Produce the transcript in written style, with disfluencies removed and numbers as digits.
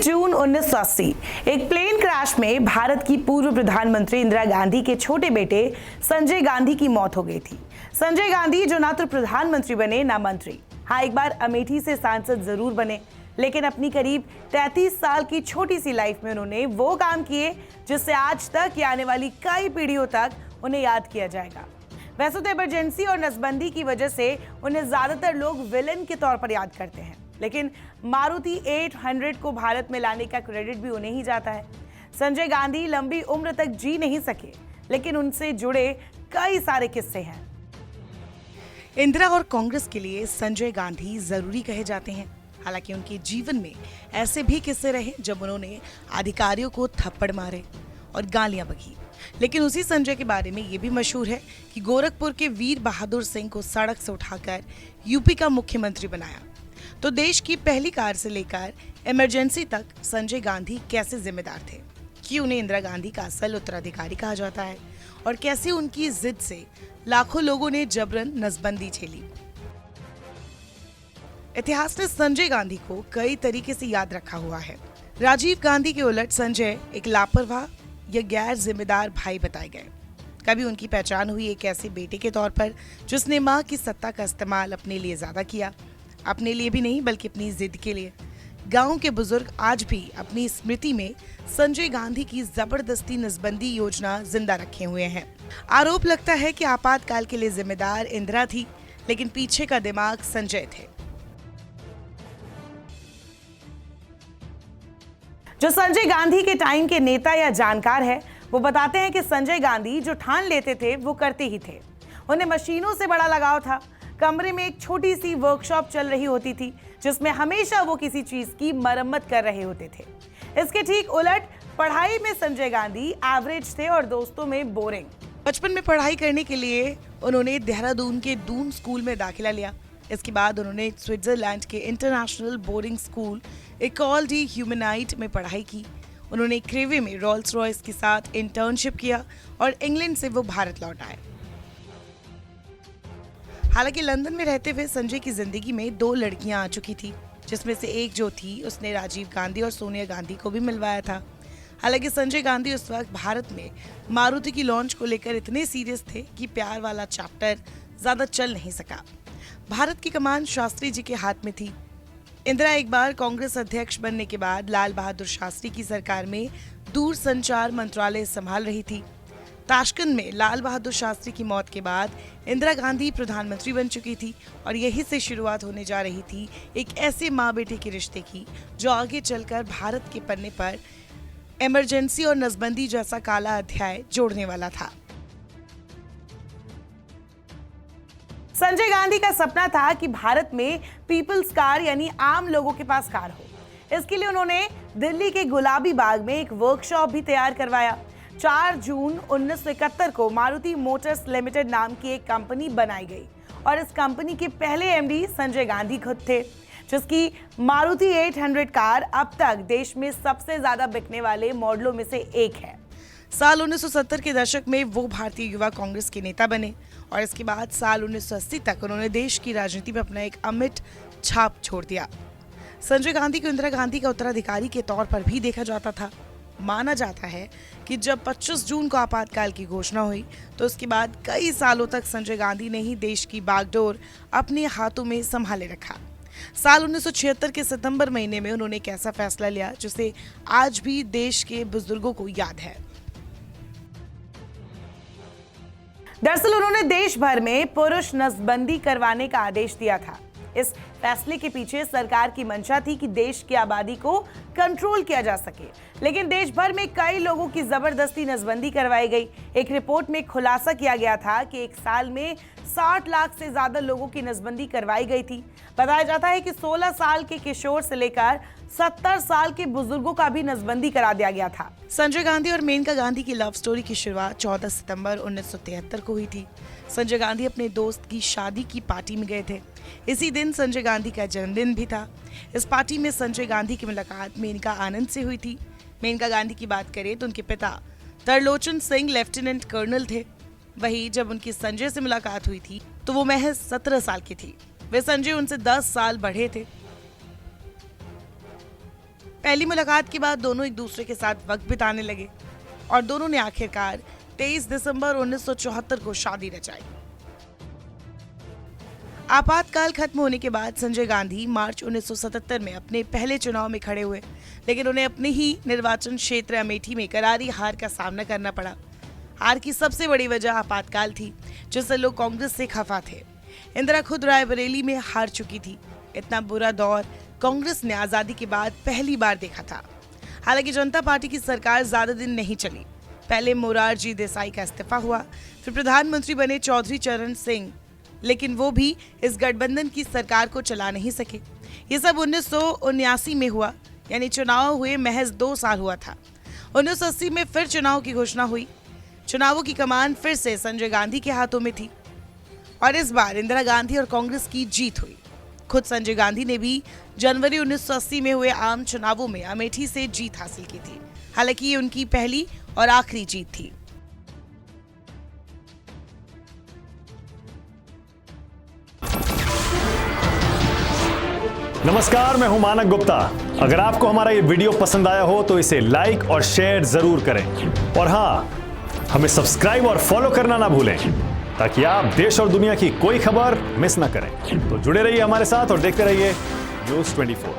जून 1980 एक plane crash में भारत की पूर्व प्रधानमंत्री इंदिरा गांधी के छोटे बेटे संजय गांधी की मौत हो गई थी। संजय गांधी जो ना तो प्रधानमंत्री बने ना मंत्री, हाँ एक बार अमेठी से सांसद जरूर बने, लेकिन अपनी करीब 33 साल की छोटी सी लाइफ में उन्होंने वो काम किए जिससे आज तक या आने वाली कई पीढ़ियों तक उन्हें याद किया जाएगा। वैसे तो इमरजेंसी और नसबंदी की वजह से उन्हें ज्यादातर लोग विलेन के तौर पर याद करते हैं, लेकिन मारुति 800 को भारत में लाने का क्रेडिट भी उन्हें ही जाता है। संजय गांधी लंबी उम्र तक जी नहीं सके, लेकिन उनसे जुड़े कई सारे किस्से हैं। इंदिरा और कांग्रेस के लिए संजय गांधी जरूरी कहे जाते हैं। हालांकि उनके जीवन में ऐसे भी किस्से रहे जब उन्होंने अधिकारियों को थप्पड़ मारे और गालियां बकी, लेकिन उसी संजय के बारे में ये भी मशहूर है कि गोरखपुर के वीर बहादुर सिंह को सड़क से उठाकर यूपी का मुख्यमंत्री बनाया। तो देश की पहली कार से लेकर इमरजेंसी तक संजय गांधी कैसे जिम्मेदार थे, कि उन्हें इंदिरा गांधी का असल उत्तराधिकारी कहा जाता है और कैसे उनकी जिद से लाखों लोगों ने जबरन नसबंदी झेली। इतिहास ने संजय गांधी को कई तरीके से याद रखा हुआ है। राजीव गांधी के उलट संजय एक लापरवाह या गैर जिम्मेदार भाई बताए गए। कभी उनकी पहचान हुई एक ऐसे बेटे के तौर पर जिसने मां की सत्ता का इस्तेमाल अपने लिए ज्यादा किया, अपने लिए भी नहीं बल्कि अपनी जिद के लिए। गांव के बुजुर्ग आज भी अपनी स्मृति में संजय गांधी की जबरदस्ती नसबंदी योजना जिंदा रखे हुए हैं। आरोप लगता है कि आपातकाल के लिए जिम्मेदार इंदिरा थी, लेकिन पीछे का दिमाग संजय थे। जो संजय गांधी के टाइम के नेता या जानकार है, वो बताते हैं कि संजय गांधी जो ठान लेते थे वो करते ही थे। उन्हें मशीनों से बड़ा लगाव था। कमरे में एक छोटी सी वर्कशॉप चल रही होती थी जिसमें हमेशा वो किसी चीज की मरम्मत कर रहे होते थे। इसके ठीक उलट पढ़ाई में संजय गांधी एवरेज थे और दोस्तों में बोरिंग। बचपन में पढ़ाई करने के लिए उन्होंने देहरादून के दून स्कूल में दाखिला लिया। इसके बाद उन्होंने स्विट्जरलैंड के इंटरनेशनल बोर्डिंग स्कूल एकोल डी ह्यूमेनाइट में पढ़ाई की। उन्होंने क्रेवे में रोल्स रॉयस के साथ इंटर्नशिप किया और इंग्लैंड से वो भारत लौट आए। हालांकि लंदन में रहते हुए संजय की जिंदगी में 2 लड़कियां आ चुकी थी, जिसमें से एक जो थी उसने राजीव गांधी और सोनिया गांधी को भी मिलवाया था। हालांकि संजय गांधी उस वक्त भारत में मारुति की लॉन्च को लेकर इतने सीरियस थे कि प्यार वाला चैप्टर ज्यादा चल नहीं सका। भारत की कमान शास्त्री जी के हाथ में थी। इंदिरा एक बार कांग्रेस अध्यक्ष बनने के बाद लाल बहादुर शास्त्री की सरकार में दूरसंचार मंत्रालय संभाल रही थी। ताशकंद में लाल बहादुर शास्त्री की मौत के बाद इंदिरा गांधी प्रधानमंत्री बन चुकी थी और यहीं से शुरुआत होने जा रही थी एक ऐसे माँ बेटे के रिश्ते की जो आगे चलकर भारत के पन्ने पर इमरजेंसी और नसबंदी जैसा काला अध्याय जोड़ने वाला था। संजय गांधी का सपना था कि भारत में पीपल्स कार यानी आम लोगों के पास कार हो। इसके लिए उन्होंने दिल्ली के गुलाबी बाग में एक वर्कशॉप भी तैयार करवाया। 4 जून 1971 को मारुति मोटर्स लिमिटेड नाम की एक कंपनी बनाई गई और इस कंपनी के पहले एमडी संजय गांधी खुद थे, जिसकी मारुति 800 कार अब तक देश में सबसे ज्यादा बिकने वाले मॉडलों में से एक है। साल 1970 के दशक में वो भारतीय युवा कांग्रेस के नेता बने और इसके बाद साल 1980 तक उन्होंने देश की राजनीति में अपना एक अमिट छाप छोड़ दिया। संजय गांधी को इंदिरा गांधी का उत्तराधिकारी के तौर पर भी देखा जाता था। माना जाता है कि जब 25 जून को आपातकाल की घोषणा हुई तो उसके बाद कई सालों तक संजय गांधी ने ही देश की बागडोर अपने हाथों में संभाले रखा। साल 1976 के सितंबर महीने में उन्होंने एक ऐसा फैसला लिया जिसे आज भी देश के बुजुर्गों को याद है। दरअसल उन्होंने देश भर में पुरुष नसबंदी करवाने का आदेश दिया था। इस फैसले के पीछे सरकार की मंशा थी कि देश की आबादी को कंट्रोल किया जा सके, लेकिन देश भर में कई लोगों की जबरदस्ती नसबंदी करवाई गई। एक रिपोर्ट में खुलासा किया गया था कि एक साल में 60 लाख से ज्यादा लोगों की नसबंदी करवाई गई थी। बताया जाता है कि 16 साल के किशोर से लेकर 70 साल के बुजुर्गों का भी नसबंदी करा दिया गया था। संजय गांधी और मेनका गांधी की लव स्टोरी की शुरुआत 14 सितंबर 1973 को हुई थी। संजय गांधी अपने दोस्त की शादी की पार्टी में गए थे। इसी दिन संजय गांधी का जन्मदिन भी था। इस पार्टी में संजय गांधी की मुलाकात मेनका आनंद से हुई थी। मेनका गांधी की बात करें तो उनके पिता तरलोचन सिंह लेफ्टिनेंट कर्नल थे। वहीं जब उनकी संजय से मुलाकात हुई थी तो वो महज 17 साल की थी। वे संजय उनसे 10 साल बड़े थे। पहली मुलाकात के बाद दोनों एक दूसरे के साथ वक्त बिताने लगे और दोनों ने आखिरकार 23 दिसंबर 1974 को शादी रचाई। आपातकाल खत्म होने के बाद संजय गांधी मार्च 1977 में अपने पहले चुनाव में खड़े हुए, लेकिन उन्हें अपने ही निर्वाचन क्षेत्र अमेठी में करारी हार का सामना करना पड़ा। हार की सबसे बड़ी वजह आपातकाल थी, जिससे लोग कांग्रेस से खफा थे। इंदिरा खुद रायबरेली में हार चुकी थी। इतना बुरा दौर कांग्रेस ने आजादी के बाद पहली बार देखा था। हालांकि जनता पार्टी की सरकार ज्यादा दिन नहीं चली। पहले मोरारजी देसाई का इस्तीफा हुआ, फिर प्रधानमंत्री बने चौधरी चरण सिंह, लेकिन वो भी इस गठबंधन की सरकार को चला नहीं सके। ये सब 1979 में हुआ, यानी चुनाव हुए महज 2 साल हुआ था। 1980 में फिर चुनाव की घोषणा हुई। चुनावों की कमान फिर से संजय गांधी के हाथों में थी और इस बार इंदिरा गांधी और कांग्रेस की जीत हुई। खुद संजय गांधी ने भी जनवरी 1980 में हुए आम चुनावों में अमेठी से जीत हासिल की थी। हालांकि ये उनकी पहली और आखिरी जीत थी। नमस्कार, मैं हूं मानक गुप्ता। अगर आपको हमारा ये वीडियो पसंद आया हो तो इसे लाइक और शेयर जरूर करें और हाँ, हमें सब्सक्राइब और फॉलो करना ना भूलें ताकि आप देश और दुनिया की कोई खबर मिस ना करें। तो जुड़े रहिए हमारे साथ और देखते रहिए न्यूज़ 24।